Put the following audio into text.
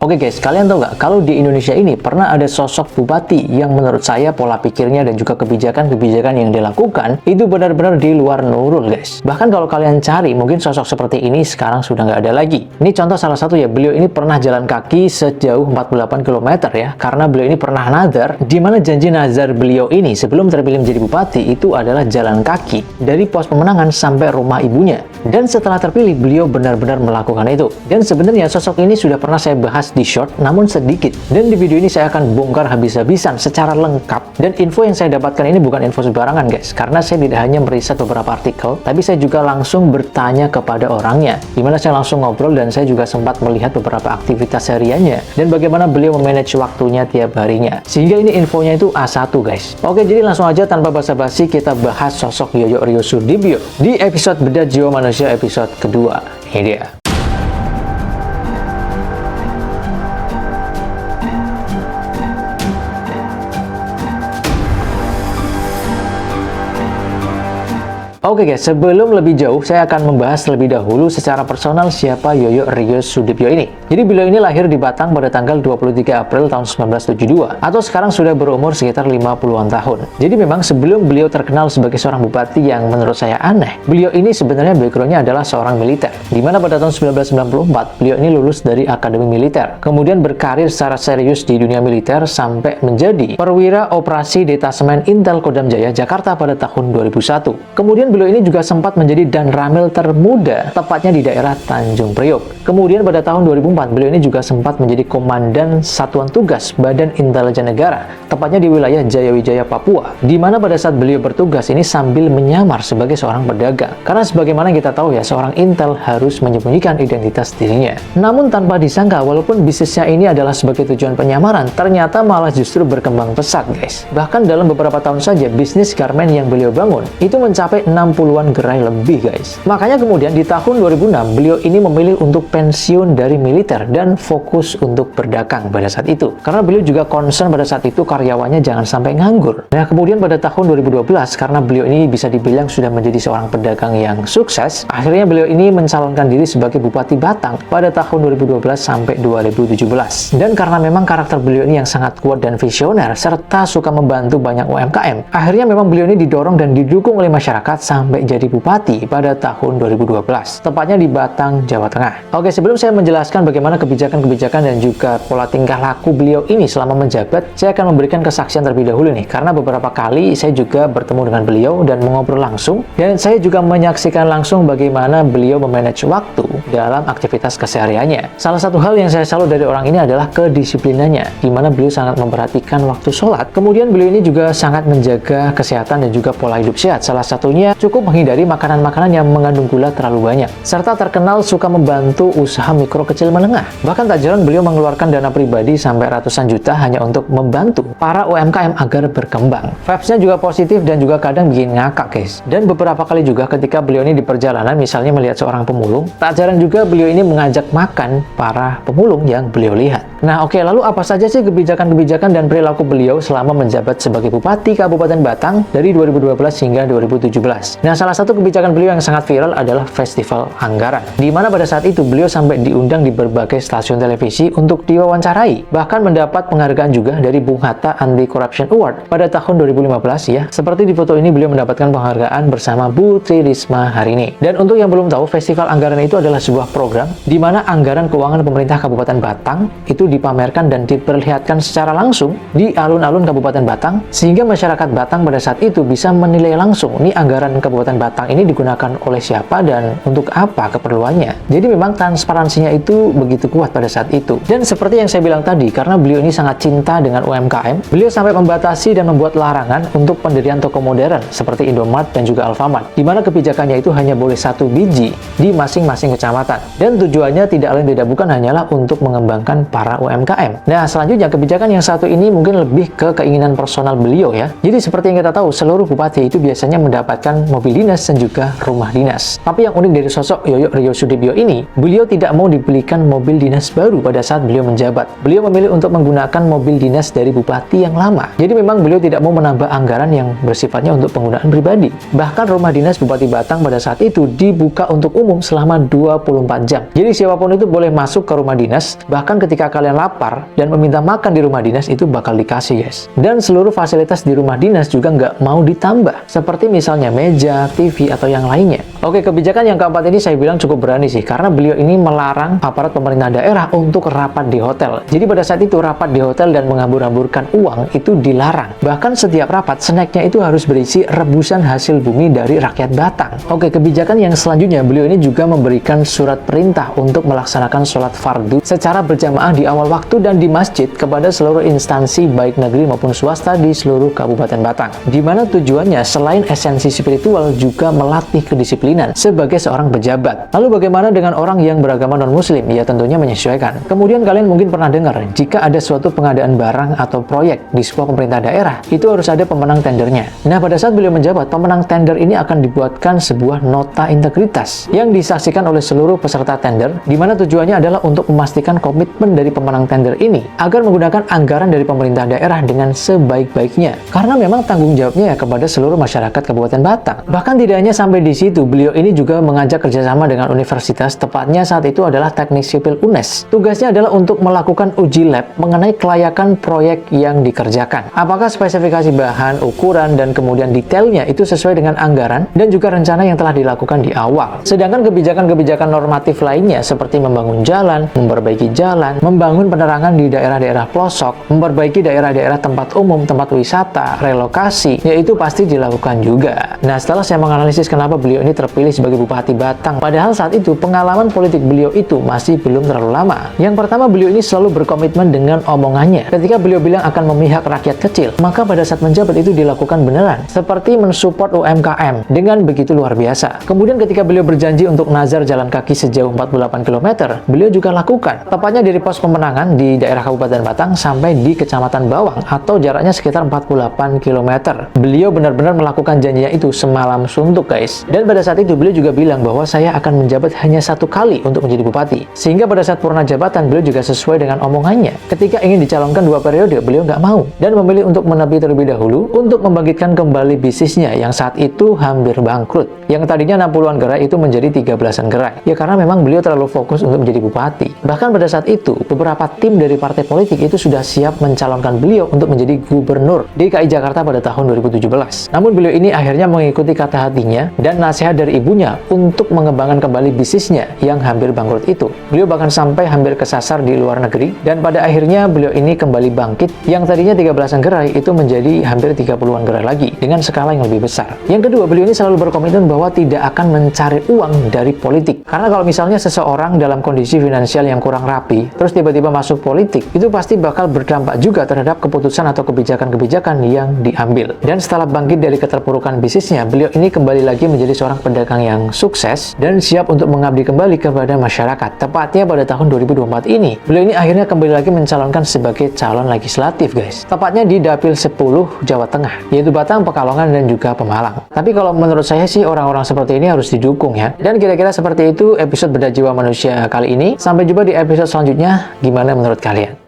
Oke guys, kalian tahu nggak kalau di Indonesia ini pernah ada sosok bupati yang menurut saya pola pikirnya dan juga kebijakan-kebijakan yang dilakukan itu benar-benar di luar nurul guys. Bahkan kalau kalian cari, mungkin sosok seperti ini sekarang sudah nggak ada lagi. Ini contoh salah satu ya, beliau ini pernah jalan kaki sejauh 48 km ya, karena beliau ini pernah nazar, di mana janji nazar beliau ini sebelum terpilih menjadi bupati itu adalah jalan kaki dari pos pemenangan sampai rumah ibunya. Dan setelah terpilih, beliau benar-benar melakukan itu. Dan sebenarnya sosok ini sudah pernah saya bahas di short, namun sedikit. Dan di video ini saya akan bongkar habis-habisan secara lengkap. Dan info yang saya dapatkan ini bukan info sembarangan guys, karena saya tidak hanya meriset beberapa artikel, tapi saya juga langsung bertanya kepada orangnya. Dimana saya langsung ngobrol dan saya juga sempat melihat beberapa aktivitas hariannya dan bagaimana beliau memanage waktunya tiap harinya. Sehingga ini infonya itu A1 guys. Oke, jadi langsung aja tanpa basa-basi kita bahas sosok Yoyo Riyosudibio di episode Bedah Jiwa Manusia episode kedua. Ini dia. Oke guys, sebelum lebih jauh, saya akan membahas lebih dahulu secara personal siapa Yoyo Riyosudibio ini. Jadi beliau ini lahir di Batang pada tanggal 23 April tahun 1972, atau sekarang sudah berumur sekitar 50-an tahun. Jadi memang sebelum beliau terkenal sebagai seorang bupati yang menurut saya aneh, beliau ini sebenarnya backgroundnya adalah seorang militer. Dimana pada tahun 1994, beliau ini lulus dari Akademi Militer, kemudian berkarir secara serius di dunia militer sampai menjadi perwira operasi detasemen Intel Kodam Jaya Jakarta pada tahun 2001. Kemudian beliau ini juga sempat menjadi Danramil termuda, tepatnya di daerah Tanjung Priok. Kemudian pada tahun 2004, beliau ini juga sempat menjadi Komandan Satuan Tugas Badan Intelijen Negara, tepatnya di wilayah Jayawijaya, Papua, di mana pada saat beliau bertugas ini sambil menyamar sebagai seorang pedagang. Karena sebagaimana kita tahu ya, seorang intel harus menyembunyikan identitas dirinya. Namun tanpa disangka, walaupun bisnisnya ini adalah sebagai tujuan penyamaran, ternyata malah justru berkembang pesat guys. Bahkan dalam beberapa tahun saja, bisnis garmen yang beliau bangun itu mencapai 60-an gerai lebih guys. Makanya kemudian di tahun 2006 beliau ini memilih untuk pensiun dari militer dan fokus untuk berdagang pada saat itu. Karena beliau juga concern pada saat itu karyawannya jangan sampai nganggur. Nah kemudian pada tahun 2012 karena beliau ini bisa dibilang sudah menjadi seorang pedagang yang sukses, akhirnya beliau ini mencalonkan diri sebagai Bupati Batang pada tahun 2012 sampai 2017. Dan karena memang karakter beliau ini yang sangat kuat dan visioner serta suka membantu banyak UMKM, akhirnya memang beliau ini didorong dan didukung oleh masyarakat sampai jadi bupati pada tahun 2012, tepatnya di Batang, Jawa Tengah. Oke, sebelum saya menjelaskan bagaimana kebijakan-kebijakan dan juga pola tingkah laku beliau ini selama menjabat, saya akan memberikan kesaksian terlebih dahulu nih, karena beberapa kali saya juga bertemu dengan beliau dan mengobrol langsung, dan saya juga menyaksikan langsung bagaimana beliau memanage waktu dalam aktivitas kesehariannya. Salah satu hal yang saya salut dari orang ini adalah kedisiplinannya, di mana beliau sangat memperhatikan waktu sholat, kemudian beliau ini juga sangat menjaga kesehatan dan juga pola hidup sehat. Salah satunya cukup menghindari makanan-makanan yang mengandung gula terlalu banyak, serta terkenal suka membantu usaha mikro kecil menengah. Bahkan tak jarang beliau mengeluarkan dana pribadi sampai ratusan juta hanya untuk membantu para UMKM agar berkembang. Vibes-nya juga positif dan juga kadang bikin ngakak guys. Dan beberapa kali juga ketika beliau ini di perjalanan misalnya melihat seorang pemulung, tak jarang juga beliau ini mengajak makan para pemulung yang beliau lihat. Nah oke, lalu apa saja sih kebijakan-kebijakan dan perilaku beliau selama menjabat sebagai Bupati Kabupaten Batang dari 2012 hingga 2017? Nah, salah satu kebijakan beliau yang sangat viral adalah Festival Anggaran, di mana pada saat itu beliau sampai diundang di berbagai stasiun televisi untuk diwawancarai, bahkan mendapat penghargaan juga dari Bung Hatta Anti Corruption Award pada tahun 2015 ya. Seperti di foto ini beliau mendapatkan penghargaan bersama Bu Tri Risma Harini. Dan untuk yang belum tahu, Festival Anggaran itu adalah sebuah program di mana anggaran keuangan pemerintah Kabupaten Batang itu dipamerkan dan diperlihatkan secara langsung di alun-alun Kabupaten Batang, sehingga masyarakat Batang pada saat itu bisa menilai langsung nih anggaran Kabupaten Batang ini digunakan oleh siapa dan untuk apa keperluannya. Jadi memang transparansinya itu begitu kuat pada saat itu. Dan seperti yang saya bilang tadi, karena beliau ini sangat cinta dengan UMKM, beliau sampai membatasi dan membuat larangan untuk pendirian toko modern seperti Indomart dan juga Alfamart, di mana kebijakannya itu hanya boleh 1 biji di masing-masing kecamatan. Dan tujuannya tidak lain tidak bukan hanyalah untuk mengembangkan para UMKM. Nah, selanjutnya kebijakan yang satu ini mungkin lebih ke keinginan personal beliau ya. Jadi seperti yang kita tahu, seluruh bupati itu biasanya mendapatkan mobil dinas dan juga rumah dinas. Tapi yang unik dari sosok Yoyo Riyosudibio ini, beliau tidak mau dibelikan mobil dinas baru pada saat beliau menjabat. Beliau memilih untuk menggunakan mobil dinas dari bupati yang lama. Jadi memang beliau tidak mau menambah anggaran yang bersifatnya untuk penggunaan pribadi. Bahkan rumah dinas Bupati Batang pada saat itu dibuka untuk umum selama 24 jam. Jadi siapapun itu boleh masuk ke rumah dinas, bahkan ketika kalian lapar dan meminta makan di rumah dinas itu bakal dikasih, guys. Dan seluruh fasilitas di rumah dinas juga nggak mau ditambah, seperti misalnya meja, TV, atau yang lainnya. Oke, kebijakan yang keempat ini saya bilang cukup berani sih, karena beliau ini melarang aparat pemerintah daerah untuk rapat di hotel. Jadi pada saat itu rapat di hotel dan menghambur-hamburkan uang itu dilarang. Bahkan setiap rapat, snacknya itu harus berisi rebusan hasil bumi dari rakyat Batang. Oke, kebijakan yang selanjutnya, beliau ini juga memberikan surat perintah untuk melaksanakan sholat fardu secara berjamaah di awal waktu dan di masjid kepada seluruh instansi baik negeri maupun swasta di seluruh Kabupaten Batang. Di mana tujuannya selain esensi spiritual juga melatih kedisiplinan sebagai seorang pejabat. Lalu bagaimana dengan orang yang beragama non-muslim? Ya tentunya menyesuaikan. Kemudian kalian mungkin pernah dengar, jika ada suatu pengadaan barang atau proyek di sebuah pemerintah daerah, itu harus ada pemenang tendernya. Nah, pada saat beliau menjabat, pemenang tender ini akan dibuatkan sebuah nota integritas yang disaksikan oleh seluruh peserta tender, di mana tujuannya adalah untuk memastikan komitmen dari pemenang tender ini agar menggunakan anggaran dari pemerintah daerah dengan sebaik-baiknya. Karena memang tanggung jawabnya ya kepada seluruh masyarakat Kabupaten Batang. Bahkan tidak hanya sampai di situ, beliau ini juga mengajak kerjasama dengan universitas, tepatnya saat itu adalah Teknik Sipil UNES. Tugasnya adalah untuk melakukan uji lab mengenai kelayakan proyek yang dikerjakan. Apakah spesifikasi bahan, ukuran, dan kemudian detailnya itu sesuai dengan anggaran dan juga rencana yang telah dilakukan di awal. Sedangkan kebijakan-kebijakan normatif lainnya seperti membangun jalan, memperbaiki jalan, membangun penerangan di daerah-daerah pelosok, memperbaiki daerah-daerah tempat umum, tempat wisata, relokasi, yaitu pasti dilakukan juga. Nah, setelah saya menganalisis kenapa beliau ini terpilih sebagai Bupati Batang, padahal saat itu pengalaman politik beliau itu masih belum terlalu lama. Yang pertama, beliau ini selalu berkomitmen dengan omongannya. Ketika beliau bilang akan memihak rakyat kecil, maka pada saat menjabat itu dilakukan beneran, seperti mensupport UMKM dengan begitu luar biasa. Kemudian ketika beliau berjanji untuk nazar jalan kaki sejauh 48 km, beliau juga lakukan. Tepatnya dari pos pemenangan di daerah Kabupaten Batang sampai di Kecamatan Bawang atau jaraknya sekitar 48 km. Beliau benar-benar melakukan janjinya itu semalam suntuk, guys. Dan pada saat itu beliau juga bilang bahwa saya akan menjabat hanya 1 kali untuk menjadi bupati. Sehingga pada saat purna jabatan beliau juga sesuai dengan omongannya. Ketika ingin dicalonkan 2 periode, beliau nggak mau dan memilih untuk menepi terlebih dahulu untuk membangkitkan kembali bisnisnya yang saat itu hampir bangkrut. Yang tadinya 60-an gerai itu menjadi 13-an gerai. Ya karena memang beliau terlalu fokus untuk menjadi bupati. Bahkan pada saat itu, beberapa tim dari partai politik itu sudah siap mencalonkan beliau untuk menjadi gubernur DKI Jakarta pada tahun 2017. Namun beliau ini akhirnya mengikuti kata hatinya dan nasihat dari ibunya untuk mengembangkan kembali bisnisnya yang hampir bangkrut itu. Beliau bahkan sampai hampir kesasar di luar negeri dan pada akhirnya beliau ini kembali bangkit yang tadinya 13-an gerai itu menjadi hampir 30-an gerai lagi dengan skala yang lebih besar. Yang kedua, beliau ini selalu berkomitmen bahwa tidak akan mencari uang dari politik. Karena kalau misalnya seseorang dalam kondisi finansial yang kurang rapi, terus tiba-tiba masuk politik, itu pasti bakal berdampak juga terhadap keputusan atau kebijakan-kebijakan yang diambil. Dan setelah bangkit dari keterpurukan bisnisnya, beliau ini kembali lagi menjadi seorang pedagang yang sukses dan siap untuk mengabdi kembali kepada masyarakat. Tepatnya pada tahun 2024 ini, beliau ini akhirnya kembali lagi mencalonkan sebagai calon legislatif, guys. Tepatnya di Dapil 10 Jawa Tengah, yaitu Batang, Pekalongan, dan juga Pemalang. Tapi kalau menurut saya sih orang-orang seperti ini harus didukung ya. Dan kira-kira seperti itu episode Bedah Jiwa Manusia kali ini. Sampai jumpa di episode selanjutnya. Gimana menurut kalian?